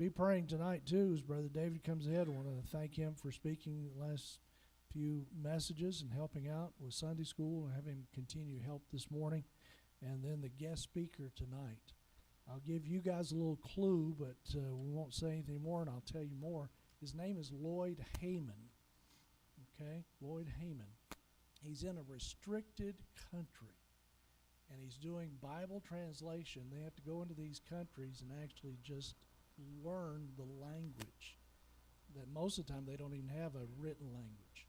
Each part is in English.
Be praying tonight too as Brother David comes ahead. I want to thank him for speaking the last few messages and helping out with Sunday school and having him continue help this morning. And then the guest speaker tonight. I'll give you guys a little clue, but we won't say anything more, and I'll tell you more. His name is Lloyd Heyman. Okay, Lloyd Heyman. He's in a restricted country, and he's doing Bible translation. They have to go into these countries and actually just learn the language that most of the time they don't even have a written language.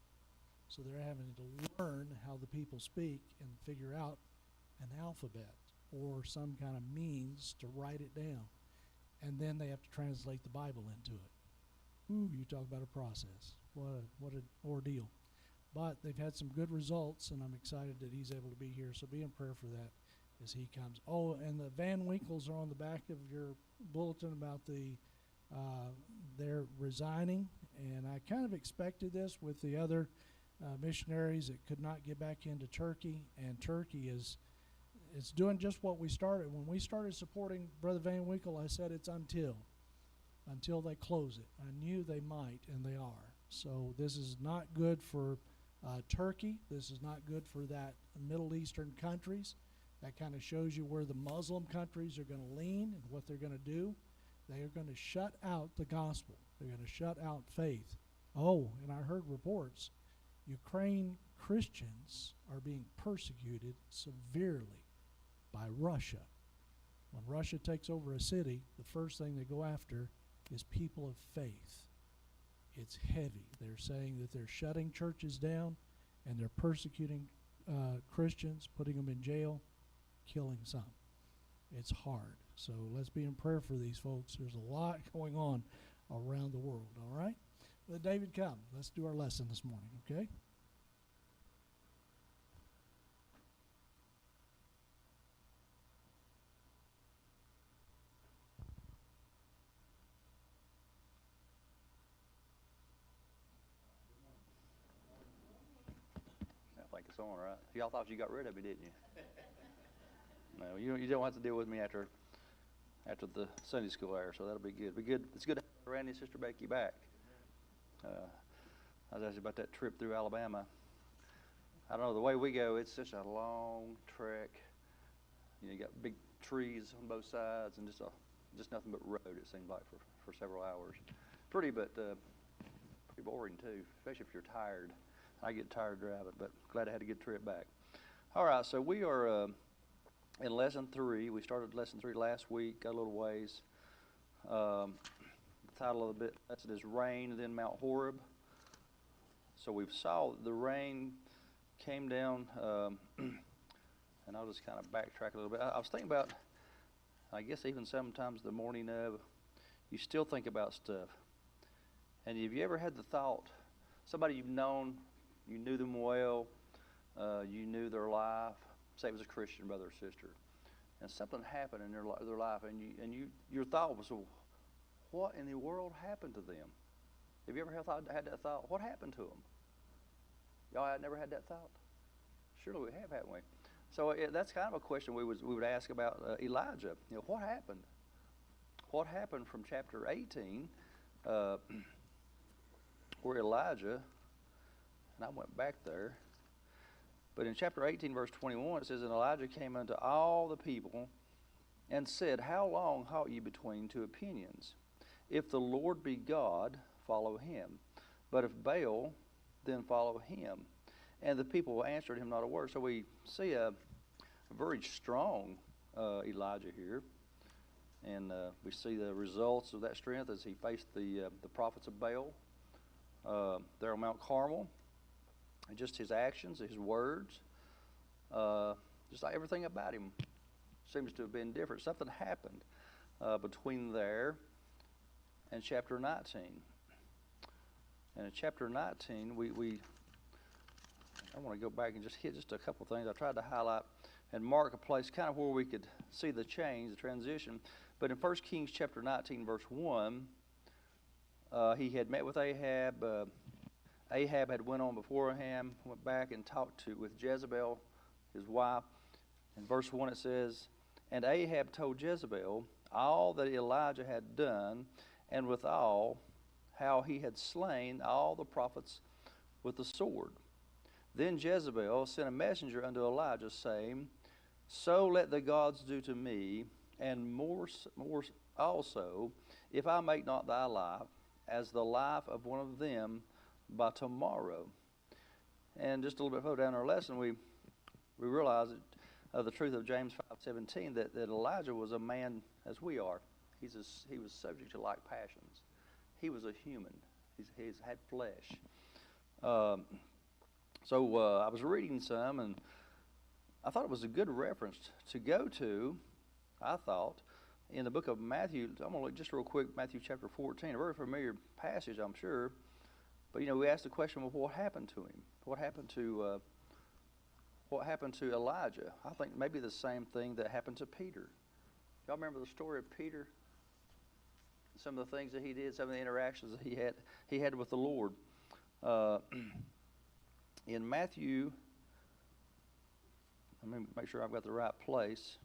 So they're having to learn how the people speak and figure out an alphabet or some kind of means to write it down. And then they have to translate the Bible into it. Ooh, you talk about a process. What an ordeal. But they've had some good results, and I'm excited that he's able to be here. So be in prayer for that as he comes. Oh, and the Van Winkles are on the back of your bulletin about they're resigning. And I kind of expected this with the other missionaries that could not get back into Turkey. And Turkey it's doing just what we started. When we started supporting Brother Van Winkle, I said it's until they close it. I knew they might, and they are. So this is not good for Turkey. This is not good for that Middle Eastern countries. That kind of shows you where the Muslim countries are going to lean and what they're going to do. They are going to shut out the gospel. They're going to shut out faith. Oh, and I heard reports, Ukraine Christians are being persecuted severely by Russia. When Russia takes over a city, the first thing they go after is people of faith. It's heavy. They're saying that they're shutting churches down and they're persecuting Christians, putting them in jail, killing some. It's hard. So let's be in prayer for these folks. There's a lot going on around the world, all right? Let David come. Let's do our lesson this morning, okay? I think it's on, right? Y'all thought you got rid of me, didn't you? No, you don't have to deal with me after the Sunday school hour, so that'll be good. It's good to have Randy and Sister Becky back. I was asking about that trip through Alabama. I don't know, the way we go, it's such a long trek. You got big trees on both sides and just nothing but road, it seemed like, for several hours. Pretty boring, too, especially if you're tired. I get tired driving, but glad I had a good trip back. All right, so we are in Lesson 3. We started Lesson 3 last week, got a little ways. The title of the lesson is Rain, then Mount Horeb. So we saw the rain came down, and I'll just kind of backtrack a little bit. I was thinking about, I guess even sometimes the morning of, you still think about stuff. And have you ever had the thought, somebody you've known, you knew them well, you knew their life, say it was a Christian brother or sister, and something happened in their life, and your thought was, well, what in the world happened to them? Have you ever had that thought? What happened to them? Y'all had never had that thought? Surely we have, haven't we? So that's kind of a question we would ask about Elijah. You know, what happened? What happened from chapter 18, where Elijah, and I went back there, but in chapter 18, verse 21, it says, And Elijah came unto all the people and said, How long halt ye between two opinions? If the Lord be God, follow him. But if Baal, then follow him. And the people answered him not a word. So we see a very strong Elijah here. And we see the results of that strength as he faced the prophets of Baal there on Mount Carmel. And just his actions, his words, just like everything about him seems to have been different. Something happened between there and chapter 19. And in chapter 19, I want to go back and just hit just a couple things. I tried to highlight and mark a place kind of where we could see the change, the transition. But in 1 Kings chapter 19, verse 1, he had met with Ahab. Ahab had went on before him, went back and talked with Jezebel, his wife. In verse 1 it says, And Ahab told Jezebel all that Elijah had done and withal how he had slain all the prophets with the sword. Then Jezebel sent a messenger unto Elijah, saying, So let the gods do to me, and more also, if I make not thy life as the life of one of them by tomorrow. And just a little bit further down our lesson, we realize the truth of James 5:17, that Elijah was a man as we are. He was subject to like passions. He was a human. He's had flesh. So I was reading some, and I thought it was a good reference to go to, I thought, in the book of Matthew. I'm going to look just real quick, Matthew chapter 14, a very familiar passage, I'm sure. But, we asked the question, well, what happened to him? What happened to Elijah? I think maybe the same thing that happened to Peter. Y'all remember the story of Peter? Some of the things that he did, some of the interactions that he had with the Lord. In Matthew, let me make sure I've got the right place.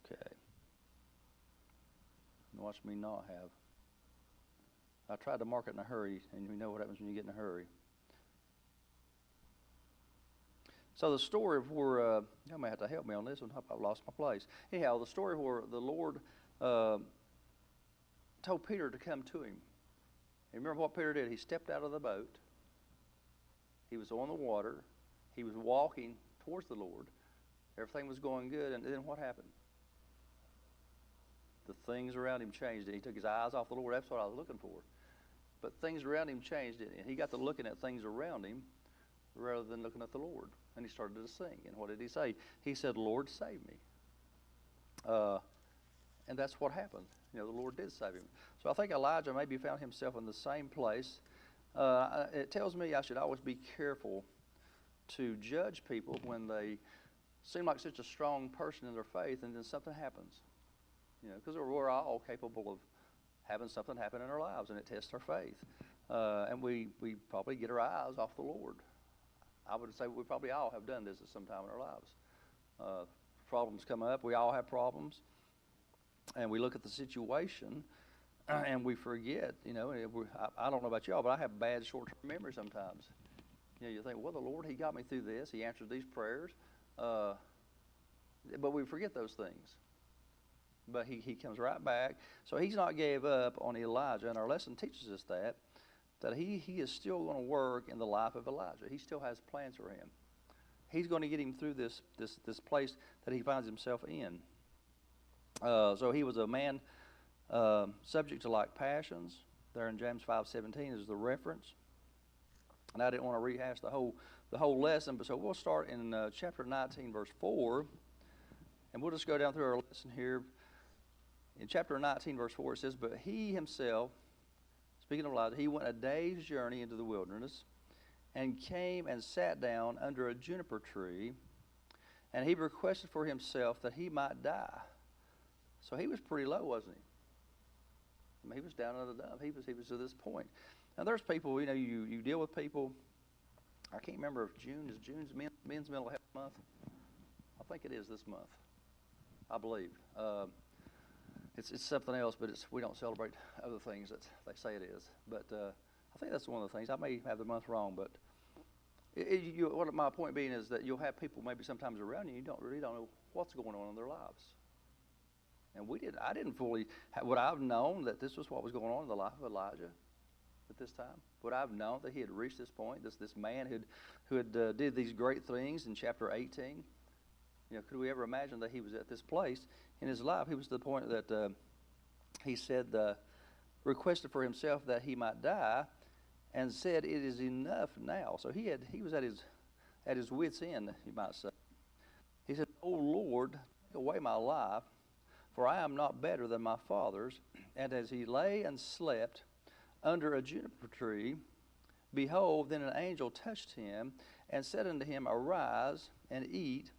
Okay. Watch me not have. I tried to mark it in a hurry, and you know what happens when you get in a hurry. So the story of where, you may have to help me on this one. I've lost my place. Anyhow, the story where the Lord told Peter to come to him. And remember what Peter did? He stepped out of the boat. He was on the water. He was walking towards the Lord. Everything was going good, and then what happened? The things around him changed, and he took his eyes off the Lord. That's what I was looking for. But things around him changed, and he got to looking at things around him rather than looking at the Lord. And he started to sing. And what did he say? He said, Lord, save me. And that's what happened. The Lord did save him. So I think Elijah maybe found himself in the same place. It tells me I should always be careful to judge people when they seem like such a strong person in their faith, and then something happens. Because we're all capable of having something happen in our lives, and it tests our faith. And we probably get our eyes off the Lord. I would say we probably all have done this at some time in our lives. Problems come up. We all have problems. And we look at the situation, and we forget, I don't know about y'all, but I have bad short-term memory sometimes. You think, well, the Lord, He got me through this. He answered these prayers. But we forget those things. But he comes right back. So He's not gave up on Elijah, and our lesson teaches us that he is still going to work in the life of Elijah. He still has plans for him. He's going to get him through this place that he finds himself in. So he was a man subject to like passions. There in James 5:17 is the reference. And I didn't want to rehash the whole lesson, but so we'll start in chapter 19, verse 4, and we'll just go down through our lesson here. In chapter 19, verse 4, it says, But he himself, speaking of Elijah, he went a day's journey into the wilderness, and came and sat down under a juniper tree, and he requested for himself that he might die. So he was pretty low, wasn't he? I mean, he was down in the dump. He was to this point. Now there's people, you deal with people. I can't remember if June's Men's Mental Health Month. I think it is this month, I believe. It's something else, but we don't celebrate other things that they say it is. But I think that's one of the things. I may have the month wrong, but what my point being is that you'll have people maybe sometimes around you, you don't know what's going on in their lives. And I didn't fully, would I have known that this was what was going on in the life of Elijah at this time? Would I have known that he had reached this point, this man who had did these great things in chapter 18? Could we ever imagine that he was at this place in his life? He was to the point that he said, requested for himself that he might die, and said, "It is enough now." So he was at his wit's end, you might say. He said, "O Lord, take away my life, for I am not better than my fathers." And as he lay and slept under a juniper tree, behold, then an angel touched him and said unto him, "Arise and eat."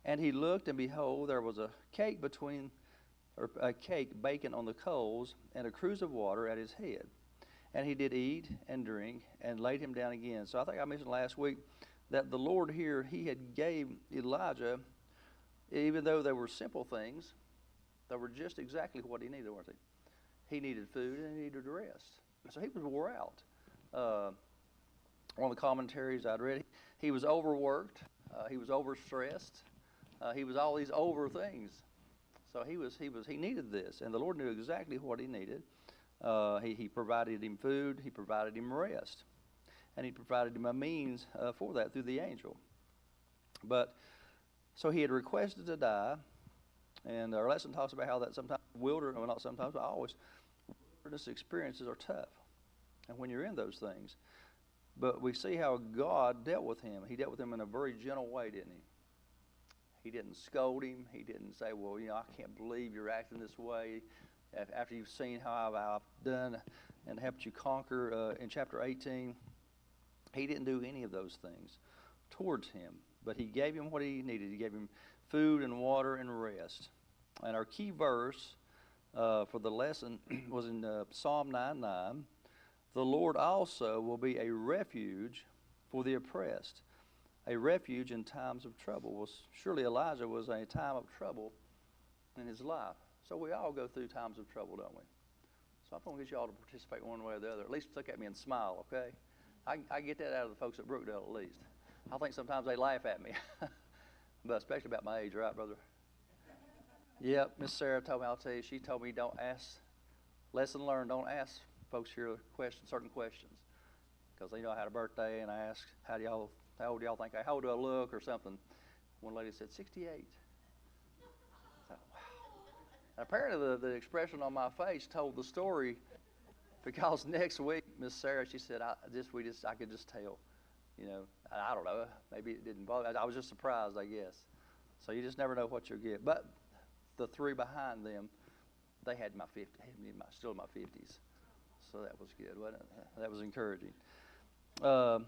And he looked, and behold, there was a cake baking on the coals, and a cruse of water at his head. And he did eat and drink, and laid him down again. So I think I mentioned last week that the Lord here, He had gave Elijah, even though they were simple things, They were just exactly what he needed, weren't they? He needed food and he needed rest. So he was wore out. One of the commentaries I'd read, he was overworked, he was overstressed, he was all these over things. So he needed this, and the Lord knew exactly what he needed. He provided him food, he provided him rest, and he provided him a means for that through the angel. But so he had requested to die, and our lesson talks about how that sometimes not sometimes, but always, wilderness experiences are tough, and when you're in those things. But we see how God dealt with him. He dealt with him in a very gentle way, didn't he? He didn't scold him. He didn't say, well, I can't believe you're acting this way. After you've seen how I've done and helped you conquer in chapter 18, he didn't do any of those things towards him. But he gave him what he needed. He gave him food and water and rest. And our key verse for the lesson was in Psalm 9:9. The Lord also will be a refuge for the oppressed, a refuge in times of trouble. Well, surely Elijah was a time of trouble in his life. So we all go through times of trouble, don't we? So I'm going to get you all to participate one way or the other. At least look at me and smile, okay? I get that out of the folks at Brookdale at least. I think sometimes they laugh at me, but especially about my age, right, brother? Yep, Miss Sarah told me, I'll tell you, she told me don't ask, lesson learned, don't ask folks here certain questions. Because I had a birthday and I asked, how old do y'all think how old do I look or something? One lady said 68. I thought, wow. And apparently the expression on my face told the story, because next week Miss Sarah, she said I could just tell. I don't know, maybe it didn't bother. I was just surprised, I guess. So you just never know what you'll get. But the three behind them, they had still in my 50s. So that was good, wasn't it? That was encouraging. So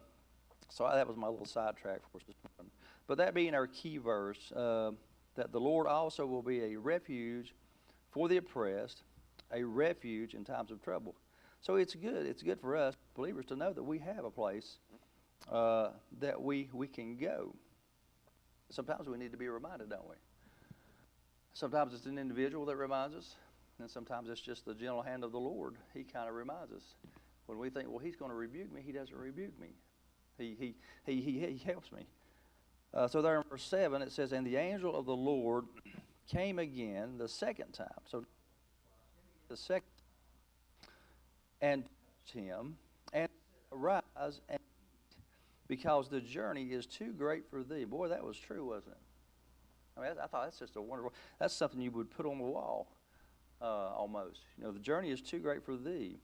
that was my little sidetrack for us this morning. But that being our key verse, that the Lord also will be a refuge for the oppressed, a refuge in times of trouble. So it's good. It's good for us believers to know that we have a place that we can go. Sometimes we need to be reminded, don't we? Sometimes it's an individual that reminds us, and sometimes it's just the gentle hand of the Lord. He kind of reminds us. When we think, well, he's going to rebuke me, he doesn't rebuke me. He helps me. So there in verse 7, it says, and the angel of the Lord came again the second time. So the second, and touched him, and arise and eat, because the journey is too great for thee. Boy, that was true, wasn't it? I mean, I thought that's just a wonderful, that's something you would put on the wall, almost. The journey is too great for thee.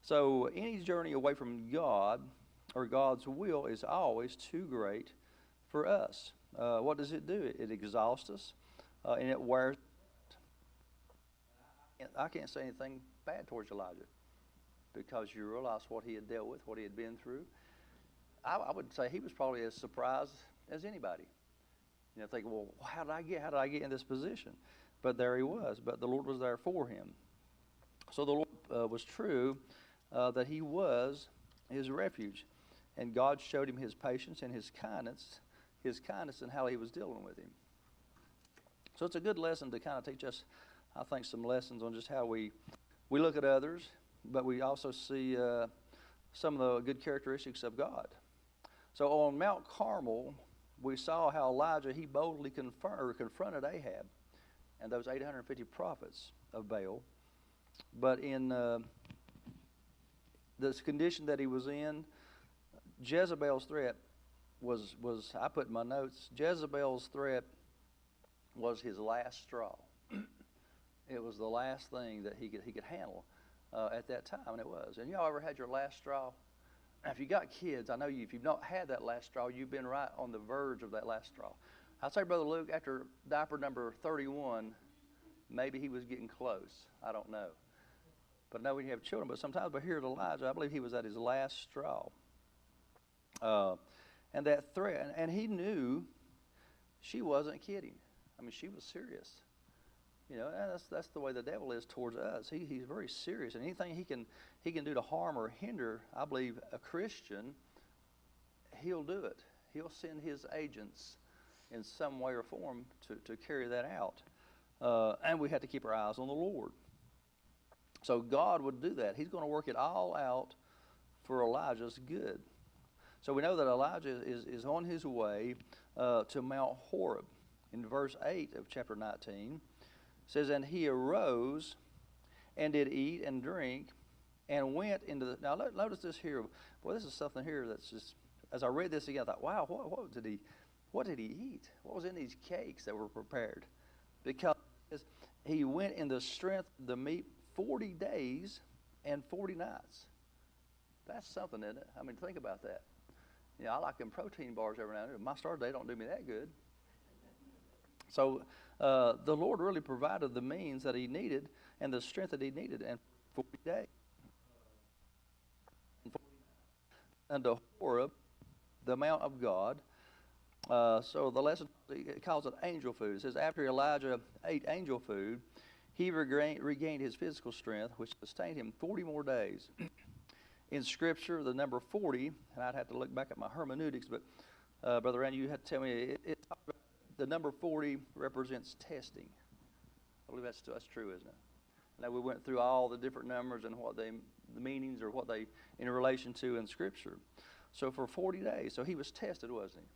So any journey away from God or God's will is always too great for us. What does it do? It exhausts us, and it wears. I can't say anything bad towards Elijah, because you realize what he had dealt with, what he had been through. I would say he was probably as surprised as anybody. Thinking, well, how did I get in this position? But there he was. But the Lord was there for him. So the Lord was true that he was his refuge, and God showed him his patience and his kindness and how he was dealing with him. So it's a good lesson to kind of teach us, I think, some lessons on just how we look at others, but we also see some of the good characteristics of God. So on Mount Carmel, we saw how Elijah, he boldly confronted Ahab and those 850 prophets of Baal. But in this condition that he was in, Jezebel's threat was I put in my notes, Jezebel's threat was his last straw. It was the last thing that he could handle at that time, and it was. And y'all ever had your last straw? If you got kids, I know if you've not had that last straw, you've been right on the verge of that last straw. I'd say, Brother Luke, after diaper number 31, maybe he was getting close. I don't know. But no, when you have children, but sometimes, but here at Elijah, I believe he was at his last straw. And that threat, and he knew she wasn't kidding. I mean, she was serious. And that's the way the devil is towards us. He's very serious, and anything he can do to harm or hinder, I believe, a Christian, he'll do it. He'll send his agents in some way or form to carry that out. and we had to keep our eyes on the Lord. So God would do that. He's going to work it all out for Elijah's good. So we know that Elijah is on his way to Mount Horeb. In verse 8 of chapter 19, it says, and he arose and did eat and drink and went into the... Now notice this here. Boy, this is something here that's just... As I read this again, I thought, wow, what did he eat? What was in these cakes that were prepared? Because he went in the strength of the meat 40 days and 40 nights. That's something, isn't it? I mean, think about that. You know, I like them protein bars every now and then. My start day don't do me that good. So the Lord really provided the means that he needed and the strength that he needed, and 40 days. Unto Horeb, the mount of God. So the lesson, it calls it angel food. It says, after Elijah ate angel food, he regained his physical strength, which sustained him 40 more days. In Scripture, the number 40, and I'd have to look back at my hermeneutics, but Brother Randy, you had to tell me, the number 40 represents testing. I believe that's true, isn't it? Now, we went through all the different numbers and what the meanings or what they in relation to in Scripture. So for 40 days, so he was tested, wasn't he?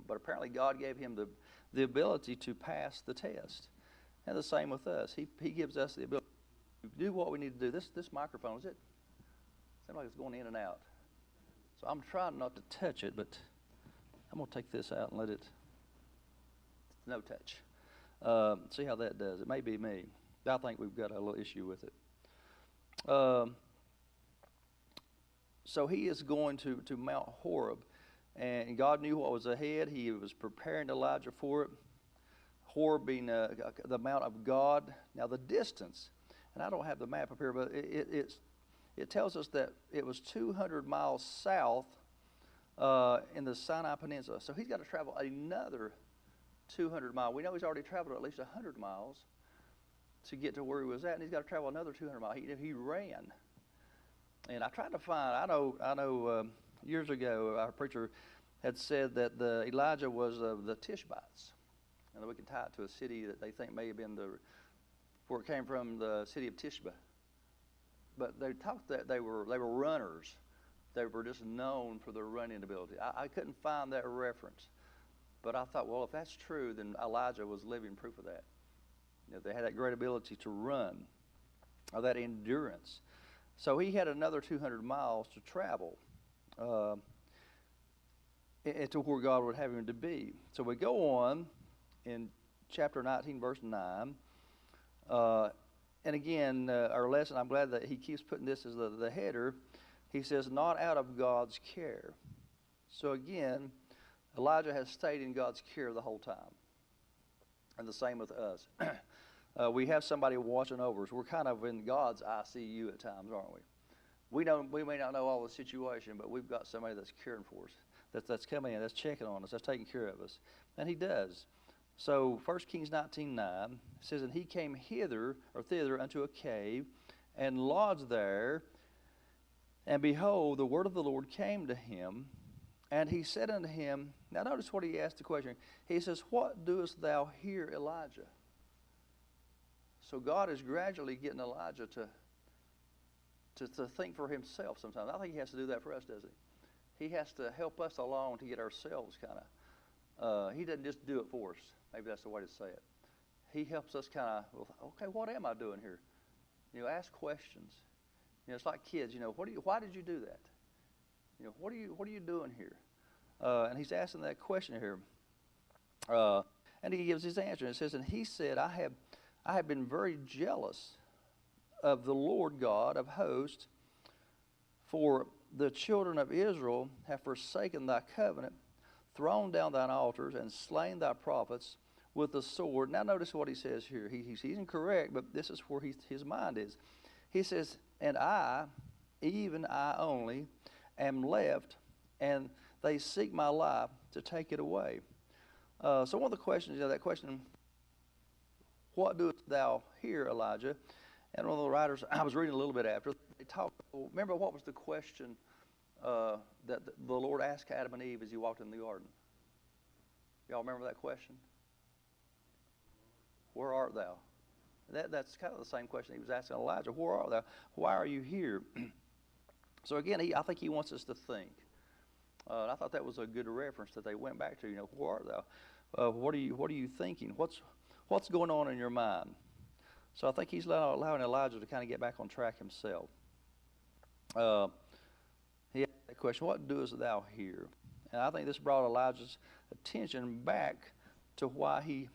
But apparently God gave him the ability to pass the test. And the same with us. He gives us the ability to do what we need to do. This microphone, is it? Seems like it's going in and out. So I'm trying not to touch it, but I'm going to take this out and let it, no touch. See how that does. It may be me. I think we've got a little issue with it. So he is going to Mount Horeb, and God knew what was ahead. He was preparing Elijah for it. Horeb being the Mount of God. Now the distance, and I don't have the map up here, but it tells us that it was 200 miles south in the Sinai Peninsula. So he's got to travel another 200 miles. We know he's already traveled at least 100 miles to get to where he was at, and he's got to travel another 200 miles. He ran. And I tried to find, I know years ago our preacher had said that Elijah was of the Tishbites. And we can tie it to a city that they think may have been where it came from, the city of Tishba. But they talked that they were runners. They were just known for their running ability. I couldn't find that reference. But I thought, well, if that's true, then Elijah was living proof of that. You know, they had that great ability to run, or that endurance. So he had another 200 miles to travel to where God would have him to be. So we go on in chapter 19, verse 9. And again, our lesson, I'm glad that he keeps putting this as the header. He says, not out of God's care. So again, Elijah has stayed in God's care the whole time. And the same with us. We have somebody watching over us. We're kind of in God's ICU at times, aren't we? We may not know all the situation, but we've got somebody that's caring for us, that's coming in, that's checking on us, that's taking care of us. And he does. So 1 Kings 19:9 says, and he came thither unto a cave, and lodged there. And behold, the word of the Lord came to him, and he said unto him, now notice what he asked the question. He says, what doest thou here, Elijah? So God is gradually getting Elijah to think for himself sometimes. I think he has to do that for us, doesn't he? He has to help us along to get ourselves kind of, he doesn't just do it for us. Maybe that's the way to say it. He helps us kind of, well, okay, what am I doing here? You know, ask questions. You know, it's like kids, you know, why did you do that? You know, what are you doing here? And he's asking that question here. And he gives his answer. And it says, and he said, I have been very jealous of the Lord God of hosts, for the children of Israel have forsaken thy covenant, thrown down thine altars, and slain thy prophets with the sword. Now notice what he says here. He's incorrect, but this is where his mind is. He says, and I, even I only, am left, and they seek my life to take it away. So one of the questions, that question, what doest thou here, Elijah? And one of the writers, I was reading a little bit after, they talked, remember what was the question that the Lord asked Adam and Eve as he walked in the garden? Y'all remember that question? where art thou? That's kind of the same question he was asking Elijah. Where art thou? Why are you here? So again, I think he wants us to think. And I thought that was a good reference that they went back to. Where art thou? What are you thinking? What's going on in your mind? So I think he's allowing Elijah to kind of get back on track himself. He asked that question, what doest thou here? And I think this brought Elijah's attention back to why he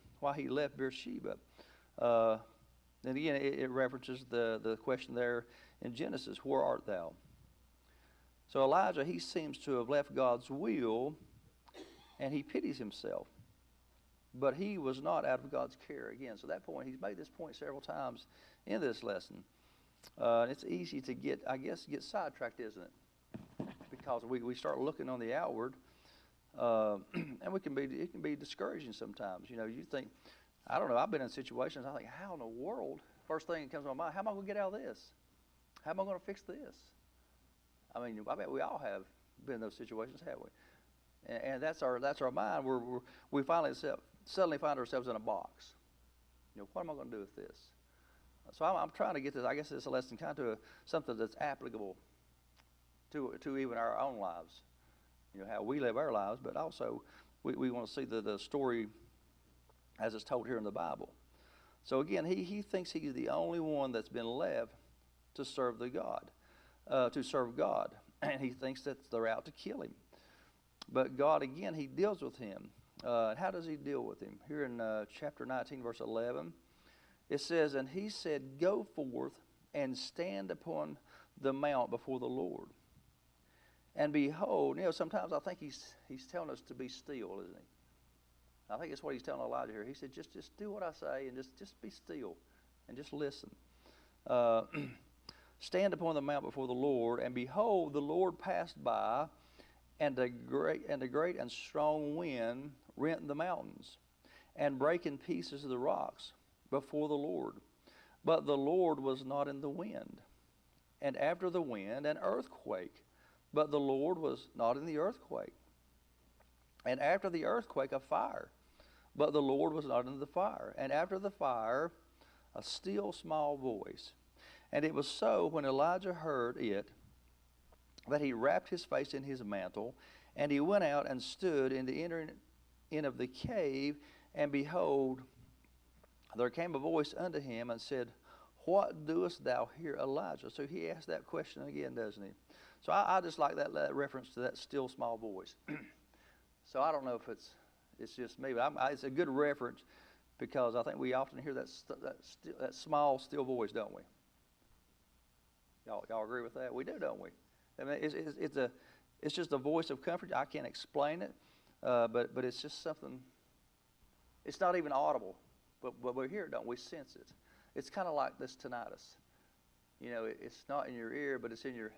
left Beersheba. And again, it references the question there in Genesis, where art thou? So Elijah, he seems to have left God's will, and he pities himself. But he was not out of God's care again. So that point, he's made this point several times in this lesson. It's easy to get sidetracked, isn't it? Because we start looking on the outward, and it can be discouraging sometimes. You think, I don't know, I've been in situations, I think, how in the world, first thing that comes to my mind, how am I going to get out of this? How am I going to fix this? I mean, I bet we all have been in those situations, have we? And that's our mind. We suddenly find ourselves in a box. What am I going to do with this? So I'm trying to get this. I guess it's a lesson kind of something that's applicable to even our own lives. How we live our lives, but also we want to see the story as it's told here in the Bible. So again, he thinks he's the only one that's been left to serve God, and he thinks that they're out to kill him. But God, again, he deals with him. How does he deal with him? Here in chapter 19, verse 11, it says, and he said, go forth and stand upon the mount before the Lord. And behold, sometimes I think he's telling us to be still, isn't he? I think it's what he's telling Elijah here. He said, just do what I say and just be still and just listen. Stand upon the mount before the Lord, and behold, the Lord passed by, and a great and strong wind rent the mountains, and brake in pieces the rocks before the Lord. But the Lord was not in the wind. And after the wind, an earthquake. But the Lord was not in the earthquake. And after the earthquake, a fire. But the Lord was not in the fire. And after the fire, a still small voice. And it was so, when Elijah heard it, that he wrapped his face in his mantle, and he went out and stood in the inner end of the cave. And behold, there came a voice unto him and said, what doest thou here, Elijah? So he asked that question again, doesn't he? So I just like that reference to that still small voice. So I don't know if it's just me, but it's a good reference, because I think we often hear that small, still voice, don't we? Y'all agree with that? We do, don't we? I mean, it's just a voice of comfort. I can't explain it, but it's just something. It's not even audible, but we hear it, don't we? Sense it. It's kind of like this tinnitus. It's not in your ear, but it's in your.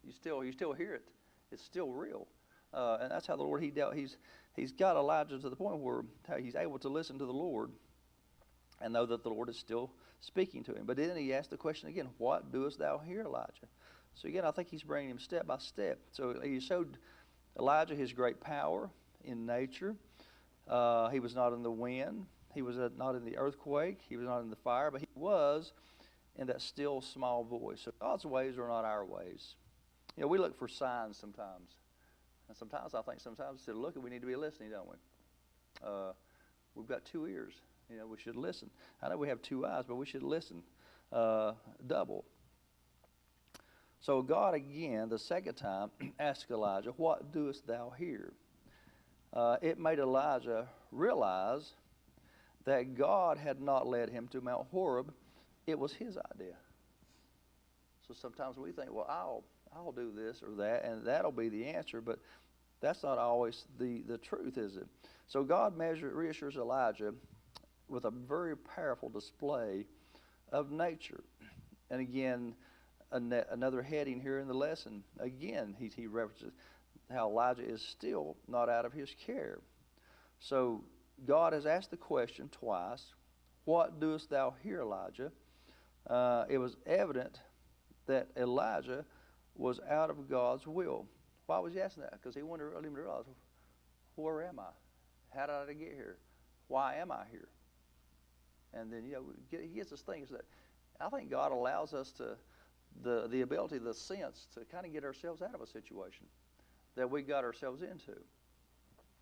You still hear it. It's still real, and that's how the Lord He's got Elijah to the point where he's able to listen to the Lord, and know that the Lord is still speaking to him. But then he asked the question again, what doest thou here, Elijah? So again, I think he's bringing him step by step. So he showed Elijah his great power in nature. He was not in the wind. He was not in the earthquake. He was not in the fire, but he was in that still small voice. So God's ways are not our ways. We look for signs sometimes. And sometimes I think instead of looking, we need to be listening, don't we? We've got 2 ears. We should listen. I know we have 2 eyes, but we should listen double. So God again, the second time, asked Elijah, what doest thou here? It made Elijah realize that God had not led him to Mount Horeb. It was his idea. So sometimes we think, well, I'll do this or that, and that'll be the answer, but that's not always the truth, is it? So God reassures Elijah with a very powerful display of nature. And again, another heading here in the lesson, again, he references how Elijah is still not out of his care. So God has asked the question twice, what doest thou here, Elijah? It was evident that Elijah was out of God's will. Why was he asking that? Because he wanted him to realize, where am I? How did I get here? Why am I here? And then, he gets us things that I think God allows us to, the ability, the sense to kind of get ourselves out of a situation that we got ourselves into.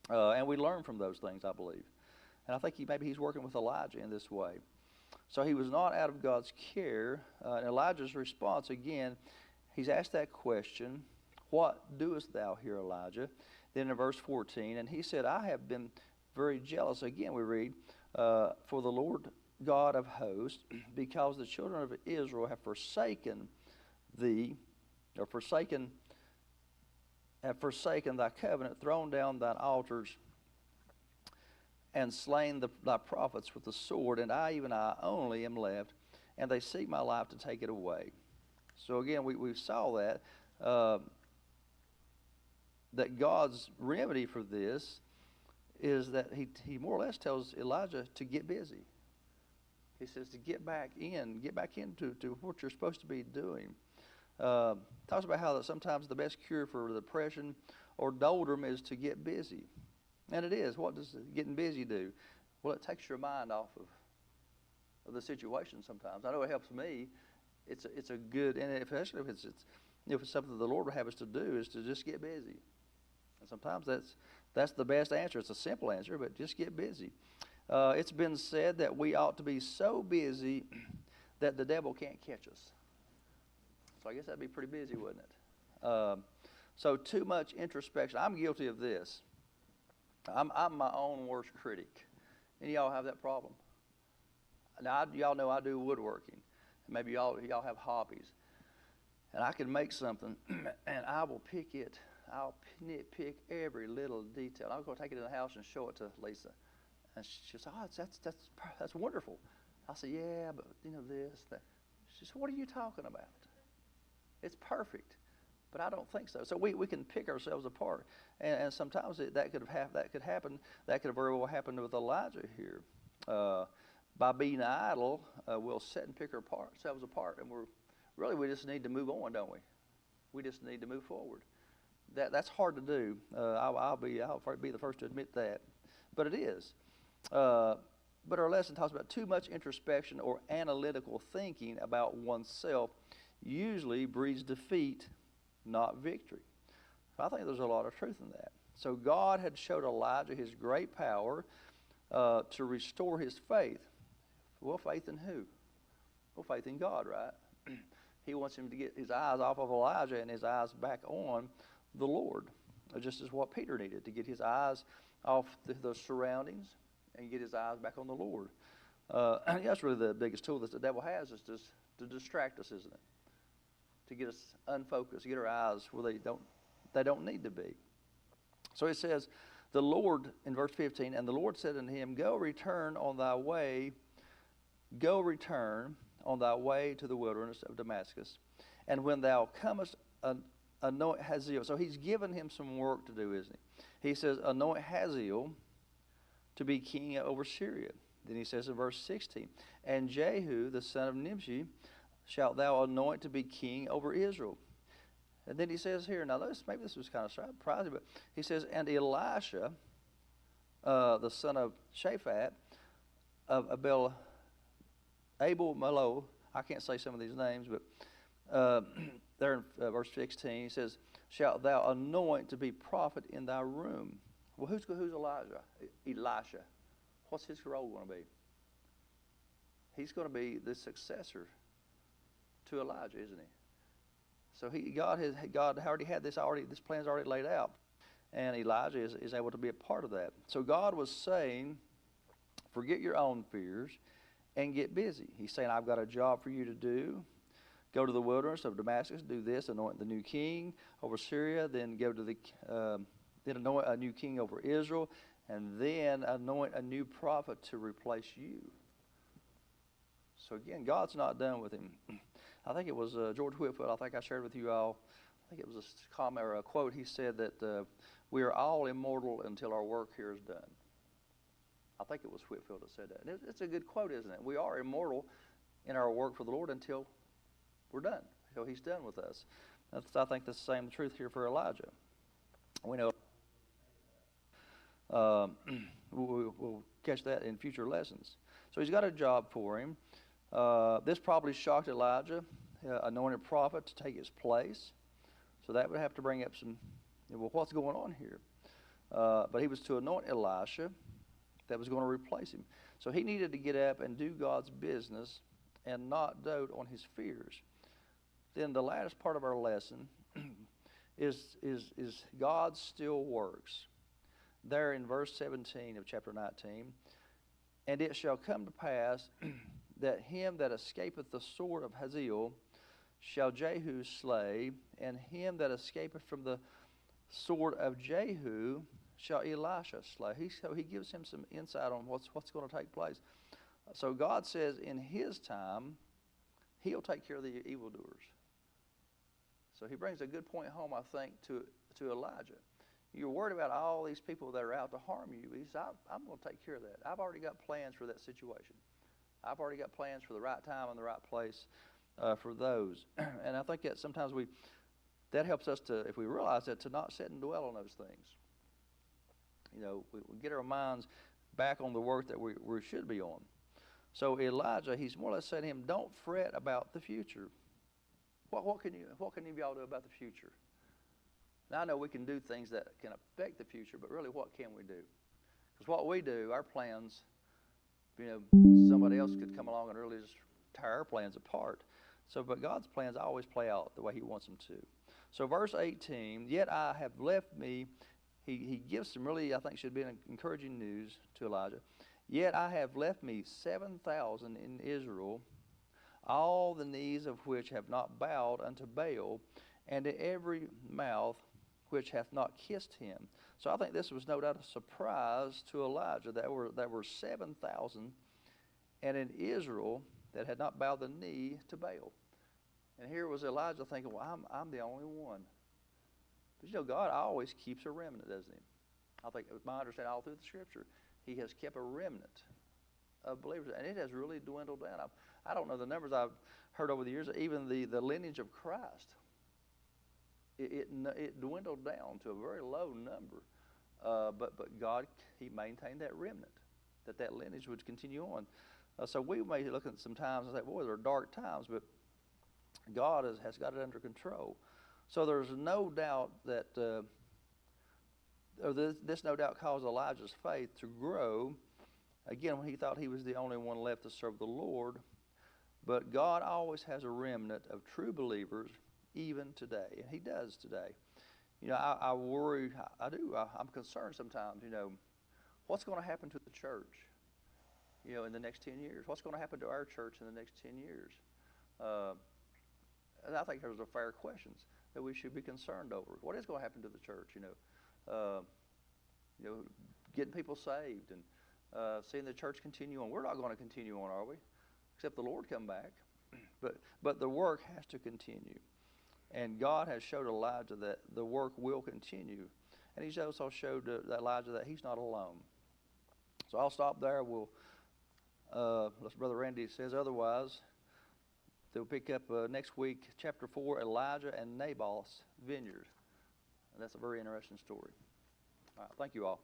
And we learn from those things, I believe. And I think maybe he's working with Elijah in this way. So he was not out of God's care. Elijah's response, again, he's asked that question, what doest thou here, Elijah? Then in verse 14, and he said, I have been very jealous. Again, we read, for the Lord God of hosts, because the children of Israel have forsaken thee, or have forsaken thy covenant, thrown down thine altars, and slain thy prophets with the sword, and I, even I only, am left, and they seek my life to take it away. So again, we saw that, that God's remedy for this is that he more or less tells Elijah to get busy. He says to get back into what you're supposed to be doing. Talks about how that sometimes the best cure for depression or doldrum is to get busy. And it is. What does getting busy do? Well, it takes your mind off of the situation sometimes. I know it helps me. It's a good, and especially if it's something the Lord would have us to do, is to just get busy. And sometimes that's the best answer. It's a simple answer, but just get busy. It's been said that we ought to be so busy that the devil can't catch us. So I guess that'd be pretty busy, wouldn't it? So too much introspection. I'm guilty of this. I'm my own worst critic. Any of y'all have that problem? Now, y'all know I do woodworking. Maybe y'all have hobbies. And I can make something, and I will pick it. I'll nitpick every little detail. I'll go take it in the house and show it to Lisa. And she'll say, oh, that's wonderful. I'll say, yeah, but this, that. She says, what are you talking about? It's perfect. But I don't think so. So we can pick ourselves apart, and sometimes that could happen. That could have very well happened with Elijah here. By being idle, we'll sit and pick ourselves apart, and we just need to move on, don't we? We just need to move forward. That's hard to do. I'll be the first to admit that, but it is. But our lesson talks about too much introspection or analytical thinking about oneself usually breeds defeat, not victory. I think there's a lot of truth in that. So God had showed Elijah his great power to restore his faith. Well, faith in who? Well, faith in God, right? He wants him to get his eyes off of Elijah and his eyes back on the Lord, just as what Peter needed, to get his eyes off the surroundings and get his eyes back on the Lord. And that's really the biggest tool that the devil has, is just to distract us, isn't it? To get us unfocused, to get our eyes where they don't need to be. So it says, the Lord, in verse 15, and the Lord said unto him, Go return on thy way to the wilderness of Damascus. And when thou comest, anoint Hazael. So he's given him some work to do, isn't he? He says, anoint Hazael to be king over Syria. Then he says in verse 16, and Jehu, the son of Nimshi, shalt thou anoint to be king over Israel. And then he says here, now maybe this was kind of surprising, but he says, and Elisha, the son of Shaphat, of Abel Malo, I can't say some of these names, but there in verse 16, he says, shalt thou anoint to be prophet in thy room. Well, who's Elijah? Elisha. What's his role going to be? He's going to be the successor to Elijah, isn't he? So God already had this plan's already laid out, and Elijah is able to be a part of that. So God was saying, forget your own fears and get busy. He's saying, I've got a job for you to do. Go to the wilderness of Damascus, do this, anoint the new king over Syria, then go to then anoint a new king over Israel, and then anoint a new prophet to replace you. So again, God's not done with him. I think it was George Whitfield, I think I shared with you all, I think it was a comment or a quote. He said that we are all immortal until our work here is done. I think it was Whitfield that said that. And it's a good quote, isn't it? We are immortal in our work for the Lord until we're done, until he's done with us. I think that's the same truth here for Elijah. We know we'll catch that in future lessons. So he's got a job for him. This probably shocked Elijah, anointed prophet, to take his place. So that would have to bring up some, well, what's going on here? But he was to anoint Elisha that was going to replace him. So he needed to get up and do God's business and not dote on his fears. Then the last part of our lesson is God still works. There in verse 17 of chapter 19, and it shall come to pass that him that escapeth the sword of Hazael shall Jehu slay, and him that escapeth from the sword of Jehu shall Elisha slay. So he gives him some insight on what's going to take place. So God says in his time, he'll take care of the evildoers. So he brings a good point home, I think, to Elijah. You're worried about all these people that are out to harm you. He says, I'm going to take care of that. I've already got plans for that situation. I've already got plans for the right time and the right place for those. And I think that sometimes that helps us to, if we realize that, to not sit and dwell on those things. You know, we get our minds back on the work that we should be on. So Elijah, he's more or less saying to him, don't fret about the future. What can any of y'all do about the future? Now, I know we can do things that can affect the future, but really what can we do? Because what we do, our plans, you know, somebody else could come along and really just tear our plans apart. So, but God's plans always play out the way he wants them to. So verse 18, yet I have left me, he gives some really, I think, should be an encouraging news to Elijah. Yet I have left me 7,000 in Israel, all the knees of which have not bowed unto Baal, and every mouth which hath not kissed him. So I think this was no doubt a surprise to Elijah. There were 7,000, and in Israel that had not bowed the knee to Baal. And here was Elijah thinking, well, I'm the only one. But you know, God always keeps a remnant, doesn't he? I think, with my understanding all through the Scripture, he has kept a remnant of believers, and it has really dwindled down. I don't know the numbers I've heard over the years. Even the lineage of Christ, it dwindled down to a very low number. But God, he maintained that remnant, that lineage would continue on. So we may look at some times and say, boy, there are dark times, but God has got it under control. So there's no doubt that, this no doubt caused Elijah's faith to grow, again, when he thought he was the only one left to serve the Lord. But God always has a remnant of true believers, even today, and he does today. You know, I worry, I do, I'm concerned sometimes, you know, what's going to happen to the church, you know, in the next 10 years? What's going to happen to our church in the next 10 years? And I think those are fair questions that we should be concerned over. What is going to happen to the church, you know? Getting people saved and seeing the church continue on. We're not going to continue on, are we? Except the Lord come back. But the work has to continue. And God has showed Elijah that the work will continue. And he's also showed Elijah that he's not alone. So I'll stop there. Unless Brother Randy says otherwise, they'll pick up next week, chapter 4, Elijah and Naboth's vineyard. And that's a very interesting story. All right, thank you all.